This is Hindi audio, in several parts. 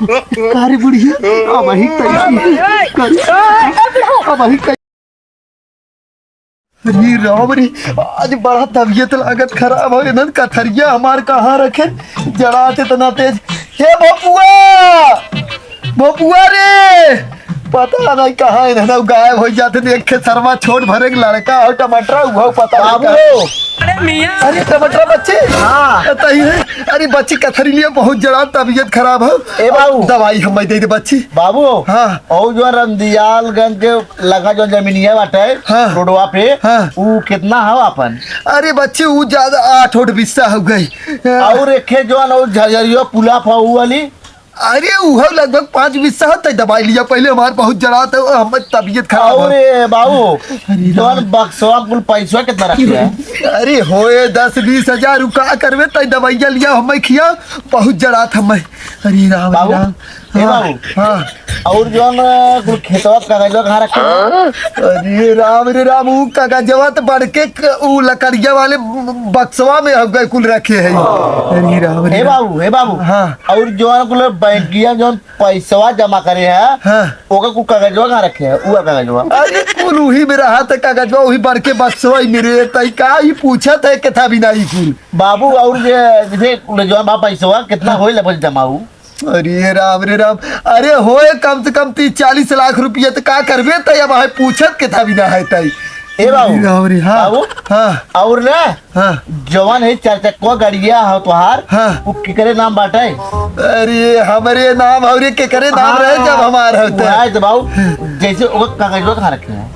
कारी बुढ़िया अब वही अब वही अरे राम रे आज बड़ा तबीयत लागत खराब हो इधर कथरिया हमार कहाँ रखे जड़ाते इतना तेज। हे बपुआ बपुआ रे पता नहीं कहाँ इधर गायब हो जाते देख के शर्मा छोट भरे लड़का और टमाटर हुआ पता बाबू। अरे मियां अरे टमाटर बच्चे हाँ तही है। अरे बच्ची कथरी लिए बहुत जड़ा तबीयत खराब हो ए बाबू दवाई हम दे दे बच्ची। बाबू हाँ और जो रमदियालगंज के लगा जो जमीनिया बाटे हाँ रोडवा पे हाँ वो कितना है अपन। अरे बच्ची वो ज्यादा 8 बिस्सा हो गई और एक जो झरिया पुला फाऊ वाली अरे वो लगभग 5 बिस्सा होता है। दवाई लिया पहले हमारे बहुत जड़ा था हमारी तबीयत खराब और बाबू जो बक्सवा कुल पैसा कितना रखे है। अरे होए 10-20 हजार रुका करवे तई दवाइया लिया हमें खिया बहुत जड़ा था मैं। अरे राम बाबू राम ए हाँ बाबू हाँ और जो कुल खेतवा कागजवा कहाँ रखे हैं? अरे राम वो कागजवा तो बढ़ के वो लकड़िया वाले बक्सवा में हो गए कुल रखे हैं। अरे राम हे बाबू हाँ और जो कुल बैंकिया जो पैसा जमा करे है हाँ ओका कुल कागजवा कहाँ रखे है वो कागजवा। अरे कुल वही में रहा था कागजवा वही बढ़ के बक्सवा ही मेरे तई का ही पूछा था कि था भी नहीं कुल बाबू और जैसे जो बा पैसा कितना होए लगभग जमाऊ। अरे राम अरे होए कम से कम 30-40 लाख रुपया तो का करबे तई अब है पूछत के था भी ना है तई। ए बाबू रे हाँ बाबू हाँ और ना हाँ जवान है 4 चक्का गाड़िया हो तुहार हाँ वो केकरे नाम बाटे। अरे हमारे नाम और के करे नाम रहे जब हमारा होता है है बाबू जैसे ओका कागजवा कहाँ रखे हैं।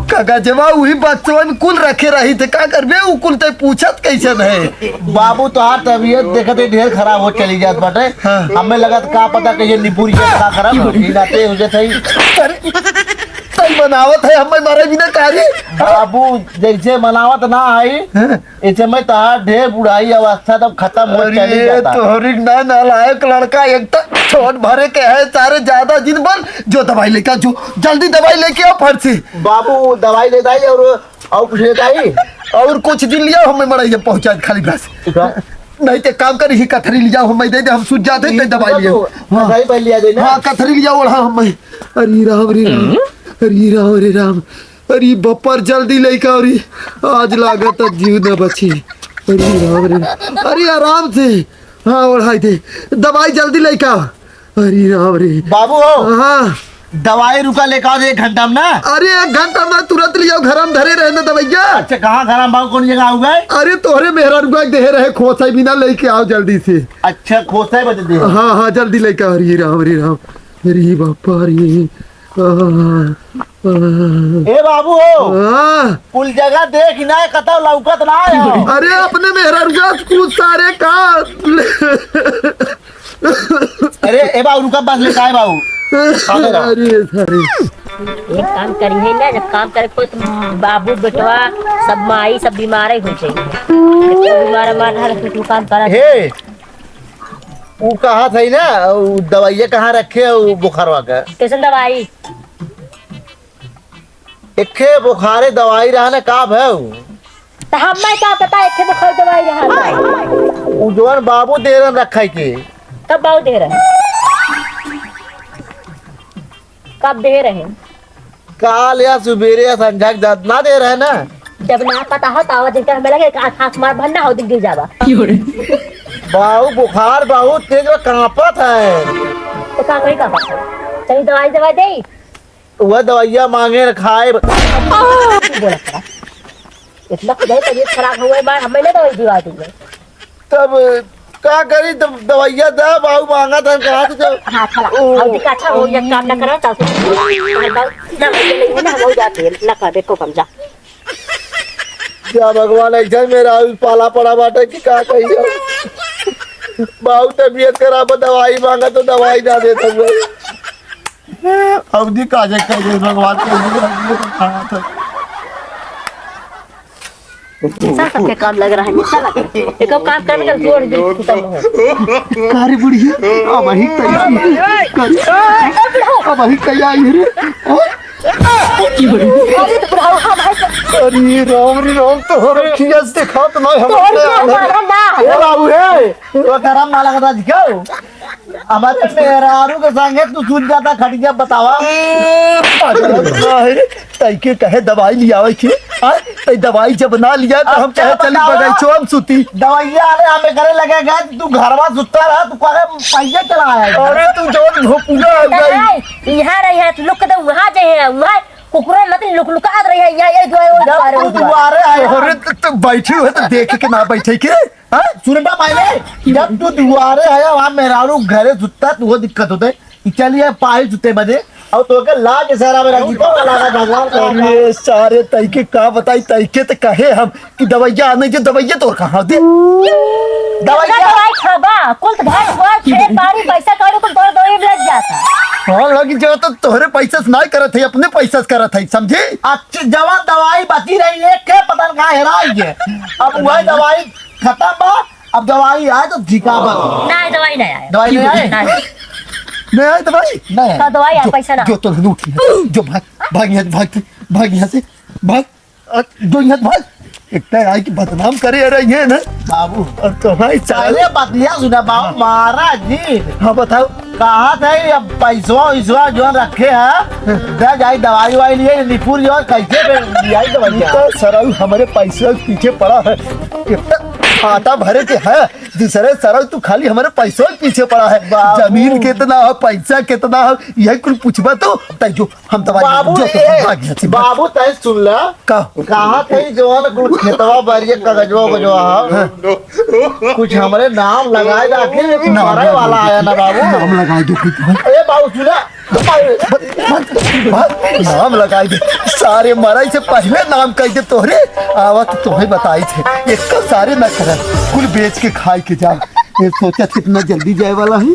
कागजवा वही बक्सवा में कुल रखे रही थे का करबे वो कुल ते पूछत कैसे है। बाबू तुहार तबीयत देखते ढेर खराब हो चली जात बाटे। हाँ। हमें लगा का पता कि ये निपुर का खराब नाते हो जाते ही तई बनावत है हमें मारे बिना कार्य बाबू जैसे मनावत ना आई ऐसे में तहार ढेर बुढ़ाई अवस्था तब खत्म हो चली अरे जाता। तोहरी ना नालायक लड़का एक तक छोट भरे के है सारे ज्यादा जिन बन जो दवाई लेकर जो जल्दी दवाई लेके आओ फट से। बाबू दवाई देता ही और कुछ देता ही और कुछ दिन लिया हमें मड़ाइए पहुंचा खाली बस नहीं तो काम कर ही कथरी लिया हमें दे दे हम सूझ जाते हैं दवाई लिया दवाई पहले लिया देना। हाँ कथरी लिया ओढ़ा हमें। अरे राम अरे राम अरे बप्पर जल्दी लेकर और आज लागत जीव न बची। अरे राम अरे आराम से हाँ ओढ़ाई दे दवाई जल्दी लेकर। अरे राम बाबू हाँ दवाई रुका लेकर 1 घंटा में ना। अरे 1 घंटा में तुरंत लिया घर में धरे रहने दवाइया। अच्छा कहाँ घर बाबू कौन जगह आऊंगा। अरे तोहरे मेहरा रुका दे रहे खोसा बिना लेके आओ जल्दी से। अच्छा खोसा बता दे। हाँ हाँ जल्दी लेकर। अरे राम अरे बापा रे ए बाबू हाँ कुल जगह देख ना कतौ लौकत ना है। अरे अपने मेहरा रुका कुछ सारे का अरे ए बाबू रुका बस ले काय बाबू अरे सारे एक काम करी है ना जब काम करे कोई तो बाबू बेटवा सब माई सब बीमार हो जाए बीमार तू काम करा। हे वो कहा था ना दवाइया कहाँ रखे वो बुखारवा का कैसन दवाई एक बुखारे दवाई रहा ना का है तो हमें क्या पता एक बुखार दवाई रहा वो जोन बाबू दे रहा रखा के कब बाबू दे रहे कब दे रहे काल या सुबेरे या संझा ना दे रहे ना जब ना पता हो तो दिन हमें लगे आँख मार भरना हो गिर जावा बाबू बुखार बहुत तेज कांपत है तो का कोई का चलिए दवाई दे वह दवाइया मांगे खाए बोला इतना तबीयत खराब हुआ बार हमें ना दवाई दिवा दी तब का करी तब दवाइया दा बाबू मांगा था कहा तो हाँ अच्छा हो या काम ना करो चल ना हो जाती है ना कर देखो समझा क्या भगवान ऐसा मेरा पाला पड़ा बाटे कि का कही बाबू तबीयत खराब दवाई मांगा तो दवाई ना देता अवधि काजे कर भगवान खाना था सबके काम लग रहा है चल एक काम कर में जोड़ दे खत्म हो कारी बुढ़िया अब वही तैयारी अब वही तैयारी रे अरे राम तो हो रखिया से खात ना हम बाबू है तो गरम ना लगा था क्यों हमारे मेहरारू के संगे तू सुन जाता खटिया बतावा। तैके कहे दवाई लियावे के तै दवाई जब ना लिया तो हम कहे चली बगैचो हम सुती। दवाइया आने हमें करे लगेगा तू घरवा सुता रहा तू कहे पैसे चलाया। अरे तू जो भोपुआ हो गई यहाँ रही है लोग कहते वहाँ जाए वहाँ कुकुरा मतलब लुक लुका रही है ये तू दुआरे आए हो अरे तो बैठी हुए तो देख के ना बैठे के सुनता पहले जब तू दुआरे आया वहाँ मेहरारू घरे सुता तू वो दिक्कत होते चलिए पाई सुते बजे और तो के ला के सहरा में रखी तो लगा भगवान अरे सारे तैके का बताई तैके तो कहे हम कि दवाइया आने जो दवाइया तो कहाँ दे दवाई खाबा कुल तो भाई बात खेत बाड़ी पैसा काढ़ो कुल दौड़ दौड़ लग जाता। हाँ लगी जो तो तोहरे पैसा से ना करत है अपने पैसा से करत है समझे। अच्छी जवान दवाई बची रही है क्या पता नहीं कहाँ हेराई है। अब वही दवाई खत्म बा अब दवाई आए तो ठिका बा नहीं दवाई नहीं आया दवाई नहीं आए नहीं आए दवाई नहीं का दवाई आ पैसा ना जो तो लूट लिया जो भाग यहाँ से भाग जो यहाँ भाग एक आई की बदनाम करे रही है ना बाबू। और तुम्हारी चाले पहले बतिया सुना बाबू महाराज जी हाँ बताओ कहा थे अब पैसवा जो रखे है जाई दवाई वाई लिए निपुर जो कैसे लिया दवाई तो सराउ हमारे पैसे के पीछे पड़ा है इतना खाता भरे के है दूसरे सराउ तू खाली हमारे पैसों के पीछे पड़ा है। जमीन कितना हो पैसा कितना हो यही कुल पूछबा तो तय जो हम दवाई बाबू तय सुन ला कहा थे जो कुछ खेतवा भरिए कागजवा बजवा कुछ हमारे नाम लगाए जाके नारे वाला आया ना बाबू नाम लगा दो ए बाबू सुना नाम लगाई दे सारे मराई से पहले नाम कह दे तोहरे आवत तुम्हें बताई थे एक तो सारे न कर कुल बेच के खाए के जा ये सोचा कितना जल्दी जाए वाला है।